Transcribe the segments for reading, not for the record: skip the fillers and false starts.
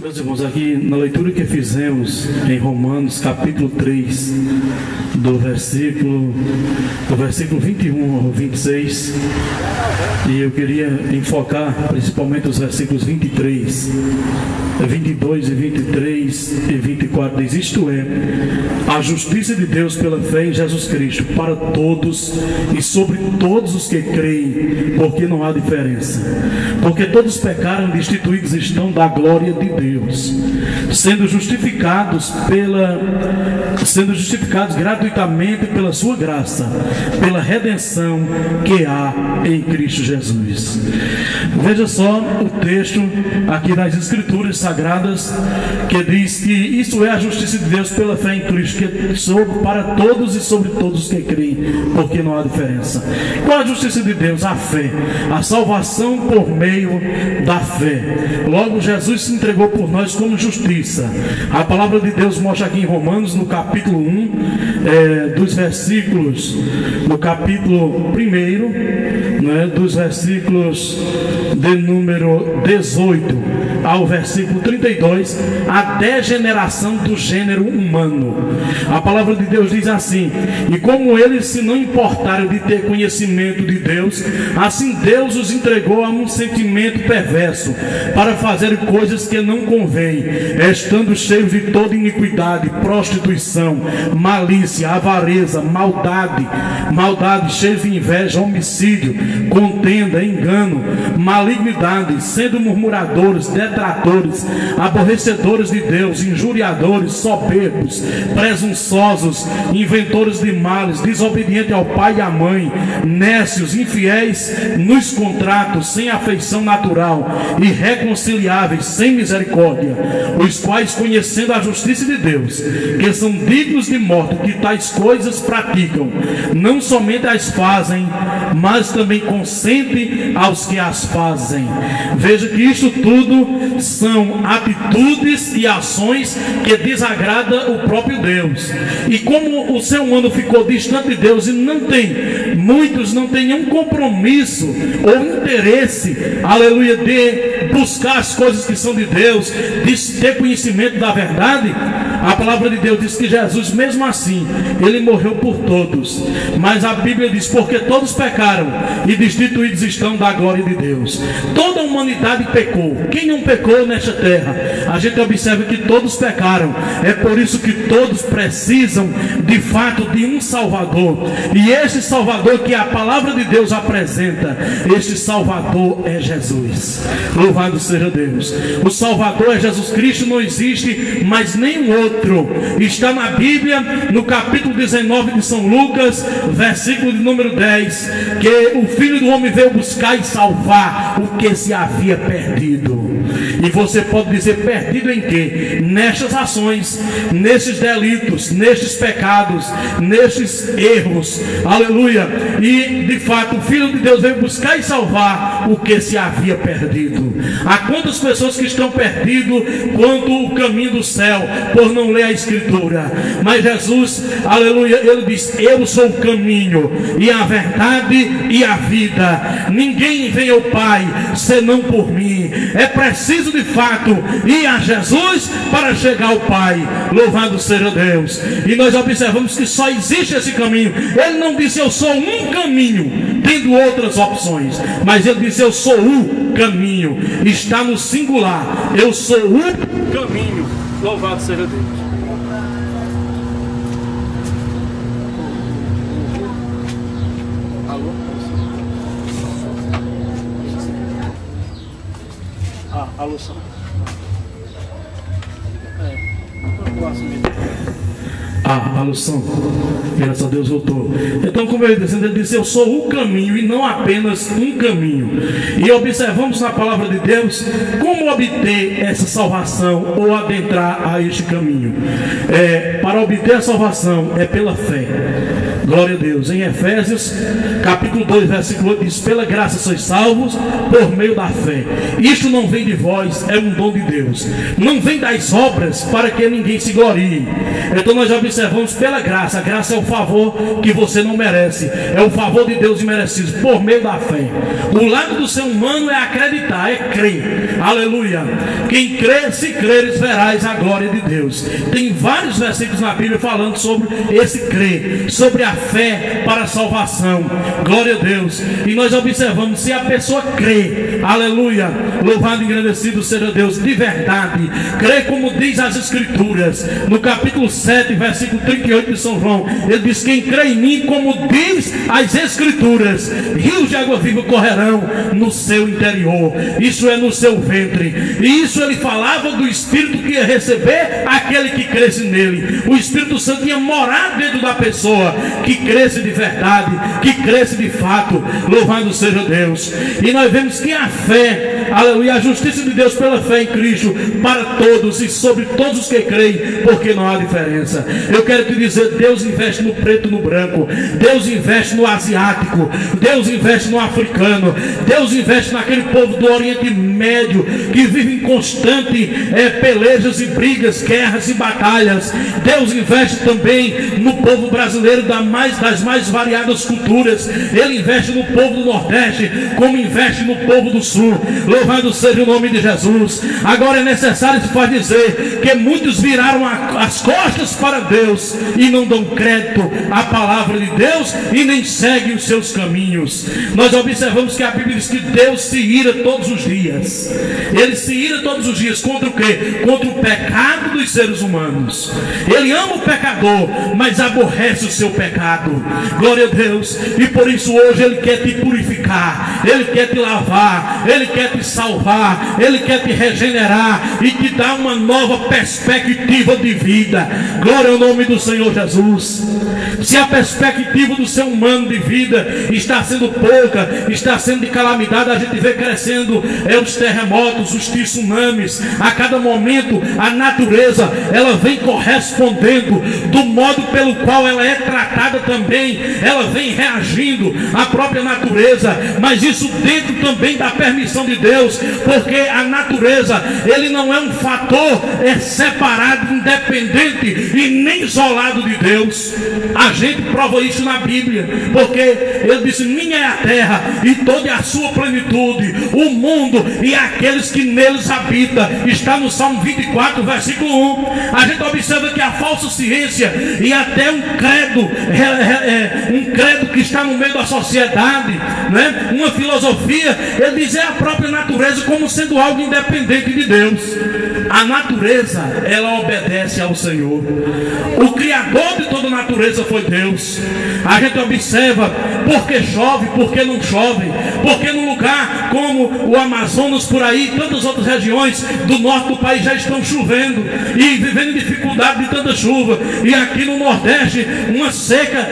Meus irmãos, aqui na leitura que fizemos em Romanos capítulo 3, do versículo 21 ao 26, e eu queria enfocar principalmente os versículos 23, 22 e 23 e 24, diz: isto é, a justiça de Deus pela fé em Jesus Cristo para todos e sobre todos os que creem, porque não há diferença, porque todos pecaram, destituídos estão da glória de Deus, sendo justificados gratuitamente pela sua graça, pela redenção que há em Cristo Jesus. Veja só o texto aqui das Escrituras Sagradas, que diz que isso é a justiça de Deus pela fé em Cristo, que é para todos e sobre todos os que creem, porque não há diferença. Qual é a justiça de Deus? A fé, a salvação por meio da fé. Logo, Jesus se entregou por nós como justiça. A palavra de Deus mostra aqui em Romanos, no capítulo 1, dos versículos, no capítulo 1, dos versículos de número 18 ao versículo 32, a degeneração do gênero humano. A palavra de Deus diz assim: e como eles se não importaram de ter conhecimento de Deus, assim Deus os entregou a um sentimento perverso, para fazer coisas que não convém, estando cheios de toda iniquidade, prostituição, malícia, avareza, maldade, cheios de inveja, homicídio, contenda, engano, malignidade, sendo murmuradores, detratores, aborrecedores de Deus, injuriadores, soberbos, presunçosos, inventores de males, desobedientes ao pai e à mãe, nécios, infiéis nos contratos, sem afeição natural, irreconciliáveis, sem misericórdia, os quais, conhecendo a justiça de Deus, que são dignos de morte, que tais coisas praticam, não somente as fazem, mas também consentem aos que as fazem. Veja que isto tudo são atitudes e ações que desagradam o próprio Deus. E como o ser humano ficou distante de Deus e muitos não têm nenhum compromisso ou interesse, aleluia, de buscar as coisas que são de Deus, de ter conhecimento da verdade, a palavra de Deus diz que Jesus, mesmo assim, ele morreu por todos. Mas a Bíblia diz: porque todos pecaram e destituídos estão da glória de Deus. Toda a humanidade pecou. Quem não pecou nesta terra? A gente observa que todos pecaram. É por isso que todos precisam de fato de um Salvador. E este Salvador que a palavra de Deus apresenta, este Salvador é Jesus. Louvado seja Deus. O Salvador é Jesus Cristo, não existe mais nenhum outro. Está na Bíblia, no capítulo 19 de São Lucas, versículo de número 10, que o Filho do Homem veio buscar e salvar o que se havia perdido. E você pode dizer: perdido em quê? Nestas ações, nestes delitos, nestes pecados, nestes erros, aleluia. E de fato o Filho de Deus veio buscar e salvar o que se havia perdido. Há quantas pessoas que estão perdidas quanto o caminho do céu, por não ler a Escritura. Mas Jesus, aleluia, ele diz: eu sou o caminho e a verdade e a vida. Ninguém vem ao Pai senão por mim. É preciso de fato ir a Jesus para chegar ao Pai. Louvado seja Deus. E nós observamos que só existe esse caminho. Ele não disse: eu sou um caminho, tendo outras opções, mas ele disse: eu sou o caminho. Está no singular: eu sou o caminho. Louvado seja Deus. Alô, São. A alução, graças a Deus, voltou. Então, como ele disse: eu sou o caminho, e não apenas um caminho. E observamos na palavra de Deus como obter essa salvação ou adentrar a este caminho. Para obter a salvação é pela fé. Glória a Deus. Em Efésios capítulo 2, versículo 8 diz: pela graça sois salvos por meio da fé. Isto não vem de vós, é um dom de Deus. Não vem das obras, para que ninguém se glorie. Então nós observamos pela graça. A graça é o favor que você não merece, é o favor de Deus imerecido por meio da fé. O lado do ser humano é acreditar, é crer. Aleluia. Quem crê, se creres, verás a glória de Deus. Tem vários versículos na Bíblia falando sobre esse crer, sobre a fé para a salvação. Glória a Deus. E nós observamos, se a pessoa crê, aleluia, louvado e engrandecido seja Deus, de verdade, crê como diz as Escrituras, no capítulo 7, versículo 38 de São João, ele diz: quem crê em mim, como diz as Escrituras, rios de água viva correrão no seu interior, isso é, no seu ventre. E isso ele falava do Espírito que ia receber aquele que cresce nele. O Espírito Santo ia morar dentro da pessoa que cresce de verdade, que cresce de fato. Louvado seja Deus. E nós vemos que a fé, aleluia, a justiça de Deus pela fé em Cristo para todos e sobre todos os que creem, porque não há diferença. Eu quero te dizer, Deus investe no preto e no branco, Deus investe no asiático, Deus investe no africano, Deus investe naquele povo do Oriente Médio que vive em constante pelejas e brigas, guerras e batalhas. Deus investe também no povo brasileiro das mais variadas culturas. Ele investe no povo do Nordeste, como investe no povo do Sul. Louvado seja o nome de Jesus. Agora é necessário se faz dizer que muitos viraram as costas para Deus e não dão crédito à palavra de Deus e nem seguem os seus caminhos. Nós observamos que a Bíblia diz que Deus se ira todos os dias. Ele se ira todos os dias contra o quê? Contra o pecado dos seres humanos. Ele ama o pecador, mas aborrece o seu pecado. Glória a Deus. E por isso hoje Ele quer te purificar, Ele quer te lavar, Ele quer te salvar, Ele quer te regenerar e te dar uma nova perspectiva de vida. Glória ao nome do Senhor Jesus. Se a perspectiva do ser humano de vida está sendo pouca, está sendo de calamidade, a gente vê crescendo os terremotos, os tsunamis. A cada momento a natureza ela vem correspondendo do modo pelo qual ela é tratada também, ela vem reagindo à própria natureza, mas isso dentro também da permissão de Deus, porque a natureza ele não é um fator separado, independente e nem isolado de Deus. A gente prova isso na Bíblia, porque ele disse: minha é a terra e toda a sua plenitude, o mundo e aqueles que neles habitam. Está no Salmo 24, versículo 1. A gente observa que a falsa ciência e até um credo que está no meio da sociedade, né? Uma filosofia, ele diz, é a própria natureza como sendo algo independente de Deus. A natureza, ela obedece ao Senhor. O Criador de toda a natureza foi Deus. A gente observa porque chove, porque não chove, porque num lugar como o Amazonas por aí, tantas outras regiões do norte do país já estão chovendo e vivendo dificuldade de tanta chuva, e aqui no Nordeste uma seca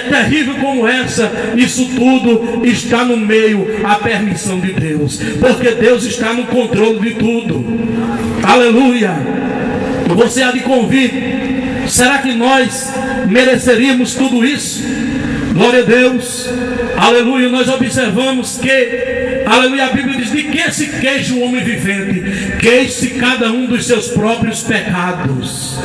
terrível como essa. Isso tudo está no meio à permissão de Deus, porque Deus está no controle de tudo. Aleluia. Você há de convir, será que nós mereceríamos tudo isso? Glória a Deus. Aleluia. Nós observamos que, aleluia, a Bíblia diz: de que se queixa o homem vivente? Queixe cada um dos seus próprios pecados.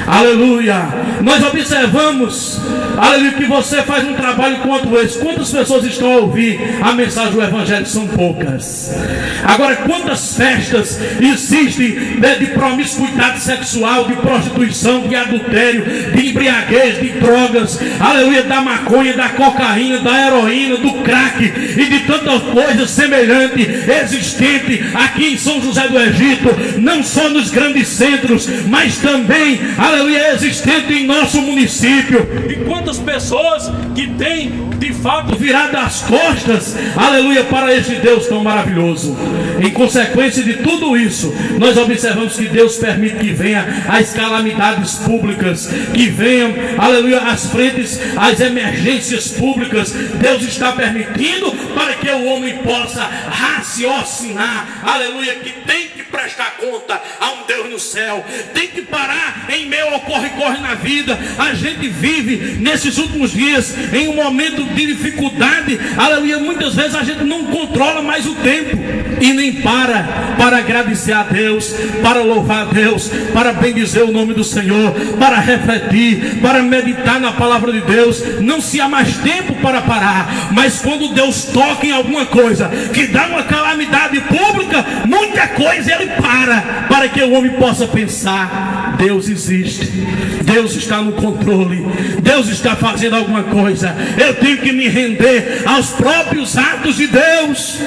Aleluia. Nós observamos, aleluia, que você faz um trabalho quanto esse. Quantas pessoas estão a ouvir a mensagem do Evangelho? São poucas. Agora, quantas festas existem de promiscuidade sexual, de prostituição, de adultério, de embriaguez, de drogas, aleluia, da maconha, da cocaína, da heroína, do crack e de tanta coisa semelhante existente aqui em São José do Egito, não só nos grandes centros, mas também, aleluia, existente em nosso município. E quantas pessoas que têm de fato virado as costas, aleluia, para este Deus tão maravilhoso. Em consequência de tudo isso, nós observamos que Deus permite que venha as calamidades públicas, que venham, aleluia, as frentes, as emergências públicas. Deus está permitindo para que o homem possa raciocinar, aleluia, que tem que prestar conta a um Deus no céu. céu, tem que parar em meio ao corre-corre na vida. A gente vive nesses últimos dias em um momento de dificuldade, aleluia. Muitas vezes a gente não controla mais o tempo e nem para agradecer a Deus, para louvar a Deus, para bendizer o nome do Senhor, para refletir, para meditar na palavra de Deus. Não se há mais tempo para parar, mas quando Deus toca em alguma coisa que dá uma calamidade pública, muita coisa ele para que o homem possa pensar: Deus existe, Deus está no controle, Deus está fazendo alguma coisa. Eu tenho que me render aos próprios atos de Deus.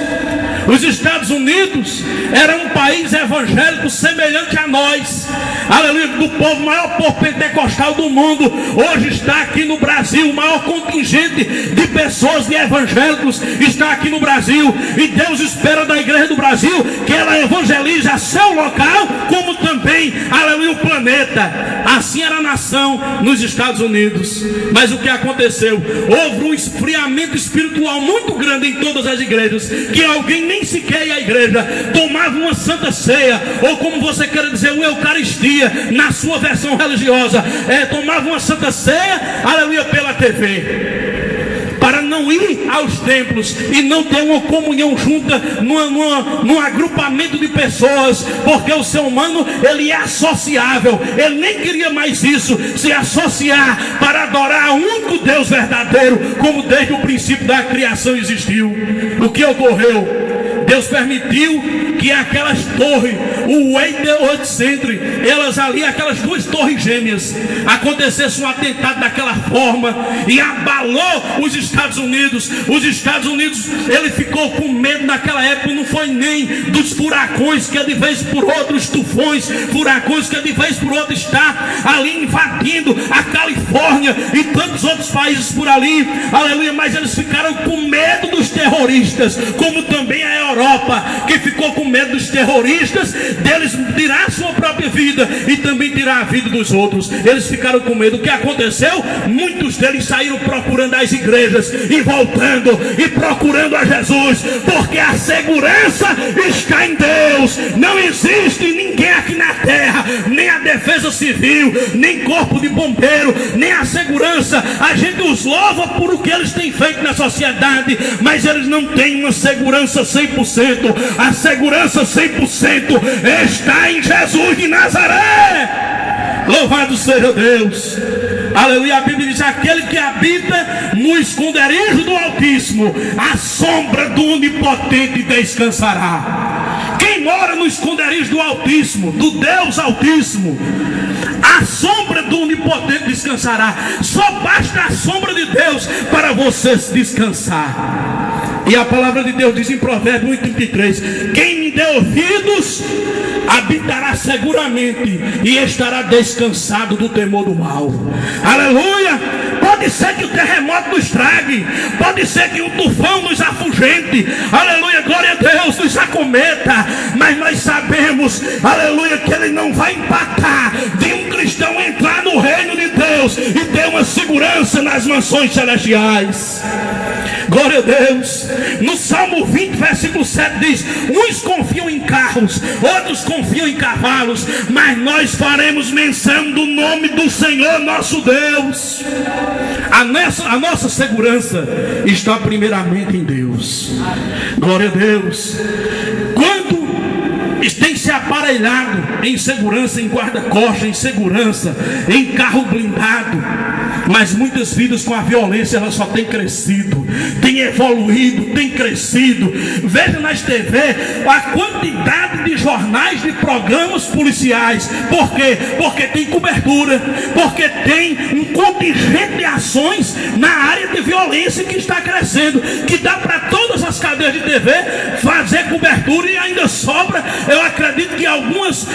Os Estados Unidos era um país evangélico semelhante a nós, aleluia, do povo, maior povo pentecostal do mundo. Hoje está aqui no Brasil, o maior contingente de pessoas, de evangélicos, está aqui no Brasil. E Deus espera da igreja do Brasil que ela evangelize a seu local, como também, aleluia, o planeta. Assim era a nação nos Estados Unidos. Mas o que aconteceu? Houve um esfriamento espiritual muito grande em todas as igrejas, que alguém nem sequer ia à igreja, tomava uma santa ceia, ou como você quer dizer, uma eucaristia, na sua versão religiosa, tomava uma santa ceia, aleluia, pela TV, para não ir aos templos e não ter uma comunhão junta num agrupamento de pessoas, porque o ser humano, ele é associável. Ele nem queria mais isso, se associar para adorar o único Deus verdadeiro, como desde o princípio da criação existiu. O que ocorreu? Deus permitiu que aquelas torres, o World Center, elas ali, aquelas duas torres gêmeas, acontecesse um atentado daquela forma e abalou os Estados Unidos. Os Estados Unidos, ele ficou com medo naquela época. Não foi nem dos furacões que de vez por outro, os tufões, furacões que de vez por outro está ali invadindo a Califórnia e tantos outros países por ali, aleluia. Mas eles ficaram com medo dos terroristas, como também a Europa, que ficou com medo dos terroristas, deles tirar a sua própria vida e também tirar a vida dos outros. Eles ficaram com medo. O que aconteceu? Muitos deles saíram procurando as igrejas e voltando e procurando a Jesus, porque a segurança está em Deus. Não existe ninguém aqui na terra, nem a defesa civil, nem corpo de bombeiro, nem a segurança. A gente os louva por o que eles têm feito na sociedade, mas eles não têm uma segurança 100%. A segurança 100% está em Jesus de Nazaré. Louvado seja Deus, aleluia. A Bíblia diz: aquele que habita no esconderijo do Altíssimo, a sombra do Onipotente descansará. Quem mora no esconderijo do Altíssimo, do Deus Altíssimo, a sombra do Onipotente descansará. Só basta a sombra de Deus para você descansar. E a palavra de Deus diz em Provérbios 8:33: quem me der ouvidos habitará seguramente e estará descansado do temor do mal. Aleluia. Pode ser que o terremoto nos trague, pode ser que o tufão nos afugente, aleluia, glória a Deus, nos acometa, mas nós sabemos, aleluia, que ele não vai empatar de um cristão entrar no reino de Deus e ter uma segurança nas mansões celestiais. Glória a Deus. No Salmo 20, versículo 7 diz: uns confiam em carros, outros confiam em cavalos, mas nós faremos menção do nome do Senhor nosso Deus. A nossa segurança está primeiramente em Deus. Glória a Deus. Quando tem se aparelhado em segurança, em guarda-costas, em segurança, em carro blindado, mas muitas vidas com a violência, ela só tem crescido, tem evoluído, tem crescido. Veja nas TV a quantidade de jornais, de programas policiais. Por quê? Porque tem cobertura, porque tem um contingente de ações na área de violência que está crescendo, que dá para todas as cadeias de TV fazer cobertura, e ainda sobra, eu acredito que algumas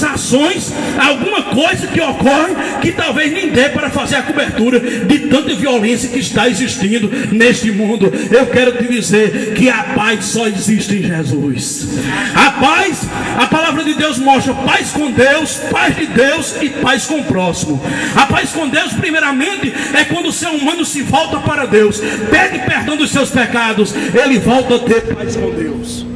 ações, alguma coisa que ocorre que talvez nem dê para fazer a cobertura de tanta violência que está existindo neste mundo. Eu quero te dizer que a paz só existe em Jesus. A paz, a palavra de Deus mostra paz com Deus, paz de Deus e paz com o próximo. A paz com Deus, primeiramente, é quando o ser humano se volta para Deus, pede perdão dos seus pecados, ele volta a ter paz com Deus.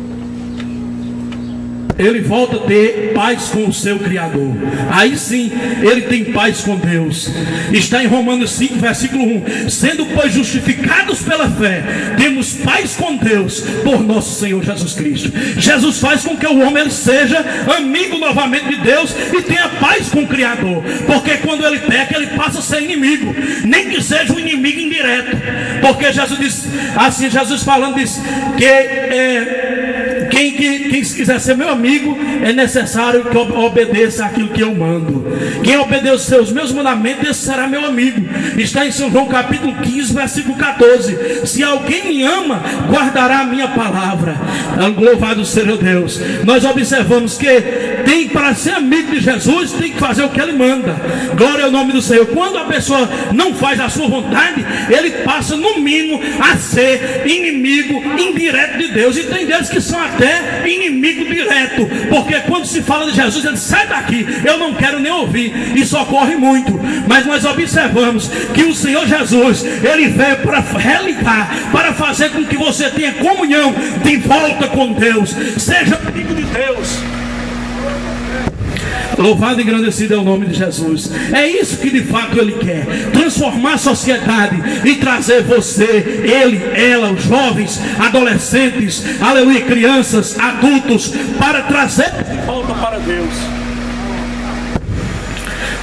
ele volta a ter paz com o seu Criador. Aí sim, ele tem paz com Deus. Está em Romanos 5, versículo 1: sendo, pois, justificados pela fé, temos paz com Deus por nosso Senhor Jesus Cristo. Jesus faz com que o homem ele seja amigo novamente de Deus e tenha paz com o Criador. Porque quando ele peca, ele passa a ser inimigo, nem que seja um inimigo indireto. Porque Jesus diz, assim, Jesus falando, diz que quem quiser ser meu amigo, é necessário que obedeça aquilo que eu mando. Quem obedecer os meus mandamentos, esse será meu amigo. Está em São João capítulo 15, versículo 14: se alguém me ama, guardará a minha palavra. Louvado seja Deus. Nós observamos que tem, para ser amigo de Jesus, tem que fazer o que ele manda. Glória ao nome do Senhor. Quando a pessoa não faz a sua vontade, ele passa no mínimo a ser inimigo indireto de Deus. E tem deles que são até inimigo direto, porque quando se fala de Jesus, ele sai daqui, eu não quero nem ouvir. Isso ocorre muito. Mas nós observamos que o Senhor Jesus, ele veio para religar, para fazer com que você tenha comunhão de volta com Deus, seja amigo de Deus. Louvado e engrandecido é o nome de Jesus. É isso que de fato ele quer: transformar a sociedade e trazer você, ele, ela, os jovens, adolescentes, aleluia, crianças, adultos, para trazer de volta para Deus.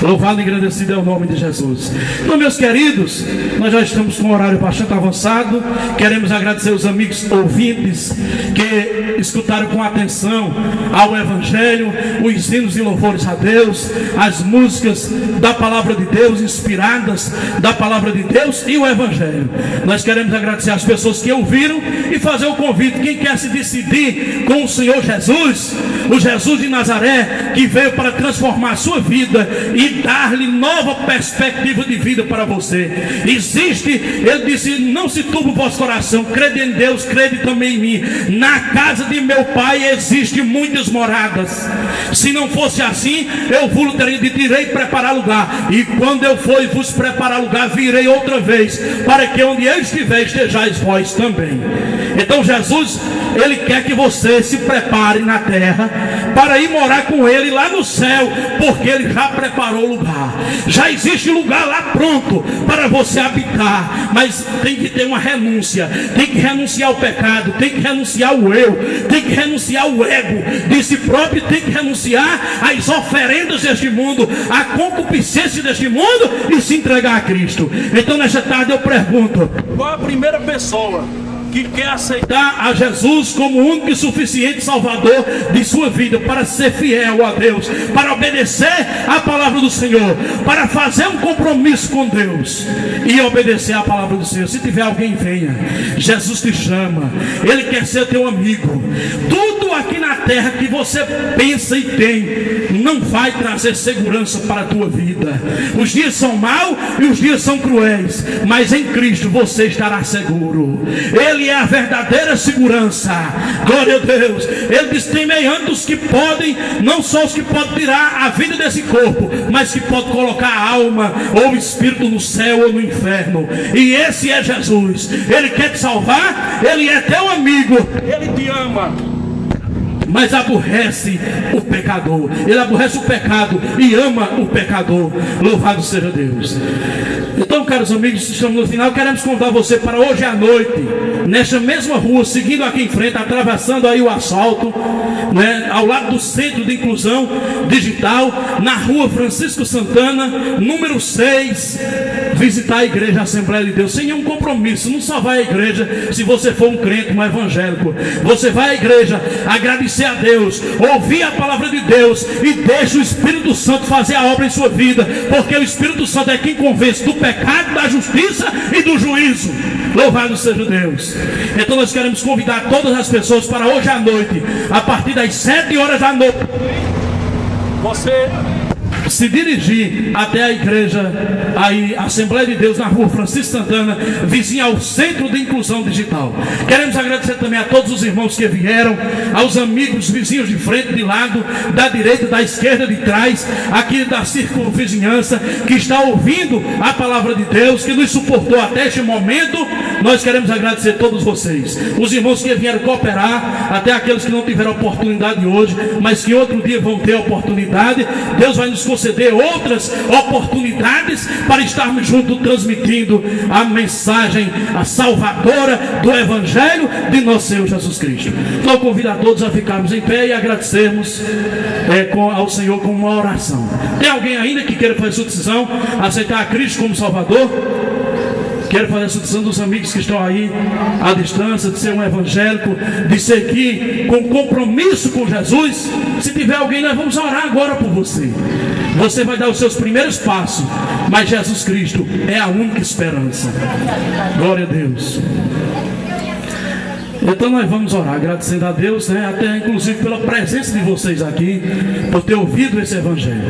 Louvado e engrandecido é o nome de Jesus. Então, meus queridos, nós já estamos com um horário bastante avançado. Queremos agradecer os amigos ouvintes que escutaram com atenção ao Evangelho, os hinos e louvores a Deus, as músicas da palavra de Deus, inspiradas da palavra de Deus e o Evangelho. Nós queremos agradecer as pessoas que ouviram e fazer o convite: quem quer se decidir com o Senhor Jesus, o Jesus de Nazaré, que veio para transformar a sua vida e dar-lhe nova perspectiva de vida para você. Existe, ele disse: não se turbe o vosso coração, crede em Deus, crede também em mim. Na casa de meu pai existem muitas moradas. Se não fosse assim, eu vos direi preparar lugar, e quando eu for e vos preparar lugar, virei outra vez, para que onde eu estiver, estejais vós também. Então Jesus, ele quer que você se prepare na terra para ir morar com ele lá no céu, porque ele já preparou o lugar. Já existe lugar lá pronto para você habitar, mas tem que ter uma renúncia. Tem que renunciar ao pecado, tem que renunciar ao eu, tem que renunciar ao ego de si próprio, tem que renunciar às oferendas deste mundo, à concupiscência deste mundo, e se entregar a Cristo. Então nesta tarde eu pergunto: qual a primeira pessoa que quer aceitar a Jesus como único e suficiente Salvador de sua vida, para ser fiel a Deus, para obedecer a palavra do Senhor, para fazer um compromisso com Deus e obedecer a palavra do Senhor? Se tiver alguém, venha. Jesus te chama, ele quer ser teu amigo. Tudo aqui na terra que você pensa e tem não vai trazer segurança para a tua vida. Os dias são maus e os dias são cruéis, mas em Cristo você estará seguro. Ele é a verdadeira segurança. Glória a Deus. Ele diz: temei ante os que podem, não só os que podem tirar a vida desse corpo, mas que podem colocar a alma ou o espírito no céu ou no inferno. E esse é Jesus. Ele quer te salvar, ele é teu amigo, ele te ama, mas aborrece o pecador. Ele aborrece o pecado e ama o pecador. Louvado seja Deus. Então, caros amigos, estamos no final. Queremos convidar você para hoje à noite, nesta mesma rua, seguindo aqui em frente, atravessando aí o asfalto, né, ao lado do Centro de Inclusão Digital, na rua Francisco Santana, número 6, visitar a igreja Assembleia de Deus, sem nenhum compromisso. Não só vai à igreja se você for um crente, um evangélico. Você vai à igreja agradecer a Deus, ouvir a palavra de Deus, e deixa o Espírito Santo fazer a obra em sua vida, porque o Espírito Santo é quem convence do pecado, da justiça e do juízo. Louvado seja Deus. Então nós queremos convidar todas as pessoas para hoje à noite, a partir das 7 horas da noite, você se dirigir até a igreja aí, Assembleia de Deus, na rua Francisco Santana, vizinha ao Centro de Inclusão Digital. Queremos agradecer também a todos os irmãos que vieram, aos amigos vizinhos de frente, de lado, da direita, da esquerda, de trás, aqui da circunvizinhança, que está ouvindo a palavra de Deus, que nos suportou até este momento, nós queremos agradecer a todos vocês, os irmãos que vieram cooperar, até aqueles que não tiveram oportunidade hoje, mas que outro dia vão ter oportunidade. Deus vai nos conceder outras oportunidades para estarmos juntos transmitindo a mensagem, a salvadora do Evangelho de nosso Senhor Jesus Cristo. Então convido a todos a ficarmos em pé e agradecermos ao Senhor com uma oração. Tem alguém ainda que queira fazer sua decisão, aceitar a Cristo como Salvador? Quero fazer a decisão dos amigos que estão aí à distância, de ser um evangélico, de seguir com compromisso com Jesus. Se tiver alguém, nós vamos orar agora por você. Você vai dar os seus primeiros passos, mas Jesus Cristo é a única esperança. Glória a Deus. Então nós vamos orar, agradecendo a Deus, até inclusive pela presença de vocês aqui, por ter ouvido esse Evangelho.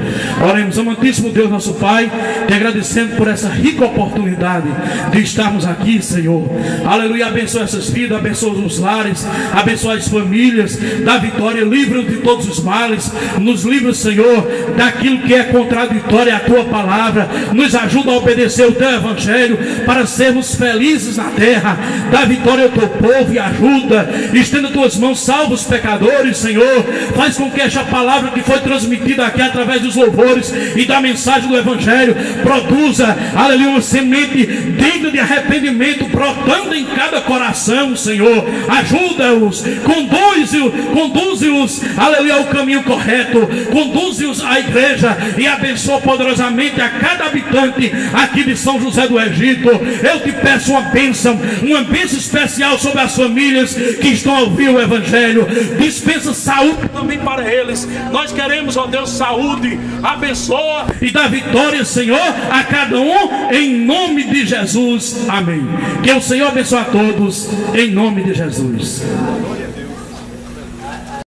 Oremos, amantíssimo Deus nosso Pai, te agradecendo por essa rica oportunidade de estarmos aqui, Senhor. Aleluia, abençoa essas vidas, abençoa os lares, abençoa as famílias, dá vitória, livra-nos de todos os males, nos livra, Senhor, daquilo que é contraditório à tua palavra, nos ajuda a obedecer o teu Evangelho, para sermos felizes na terra, dá vitória ao teu povo e ajuda, estenda tuas mãos, salva os pecadores, Senhor. Faz com que esta palavra que foi transmitida aqui através dos louvores e da mensagem do Evangelho produza, aleluia, uma semente digna de arrependimento brotando em cada coração, Senhor. Ajuda-os, conduze-os, aleluia, ao caminho correto, conduze-os à igreja e abençoa poderosamente a cada habitante aqui de São José do Egito. Eu te peço uma bênção especial sobre as famílias que estão a ouvir o Evangelho. Dispensa saúde também para eles. Nós queremos, ó Deus, saúde. Abençoa e dá vitória, Senhor, a cada um, em nome de Jesus. Amém. Que o Senhor abençoe a todos, em nome de Jesus.